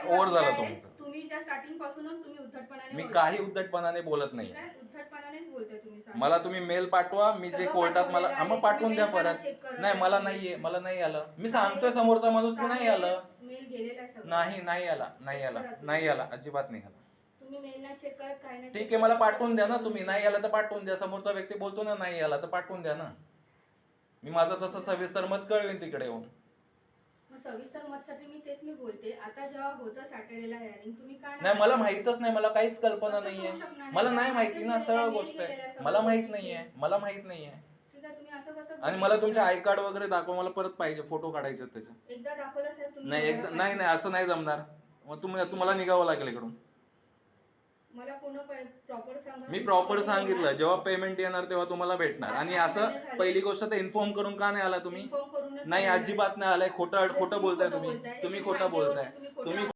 Over झालं तुमचं. तुम्ही ज्या स्टार्टिंग पासूनच तुम्ही उद्धटपणाने मी बोलताय. काही उद्धटपणाने बोलत नाही. उद्धटपणानेच बोलताय तुम्ही. मला तुम्ही मेल पाठवा, मी जे सगळं कोर्टात मला पाठवलेलं आहे. मग पाठवून द्या तुम्ही मेल परत. चेक करत नाही मला आहे. नाहीये, मला नाही आलं. मी सांगतोय समोरचा माणूस की नाही आलं. मेल गेलेला आहे सगळं. नाही आला, नाही आला, नाही आला, अजिबात नाही आला. तुम्ही मेल नाही चेक करत, काय नाही. ठीक आहे, मला पाठवून द्या ना तुम्ही. नाही आला तर पाठवून द्या. समोरचा व्यक्ती बोलतो ना नाही आला तर पाठवून द्या ना. मी माझं तसं सविस्तर मत कळवेन तिकडे येऊन. मग सविस्तर मतसाठी मी बोलते. आता जेव्हा होतं सॅटर्डेला हेअरिंग, तुम्ही काय नाही मला माहितच नाही, मला काहीच कल्पना नाहीये. मला नाही माहिती ना, सरळ गोष्ट आहे. मला माहित नाहीये, मला माहित नाहीये. ठीक आहे, तुम्ही असं कसं. आणि मला तुमचे आय कार्ड वगैरे दाखवा, मला परत पाहिजे, फोटो काढायचे त्याचे. एकदा दाखवलं साहेब तुम्ही. नाही एकदा नाही असं नाही जमणार. मग तुम्हाला निघावं लागेल इकडून. मला प्रॉपर सांगा. मी प्रॉपर सांगितलं, जेव्हा पेमेंट येणार तेव्हा तुम्हाला भेटणार. आणि असं पहिली गोष्ट तर इन्फॉर्म करून का नाही आला तुम्ही? नाही अजिबात नाही आलाय. खोटं बोलताय तुम्ही खोटं बोलताय तुम्ही.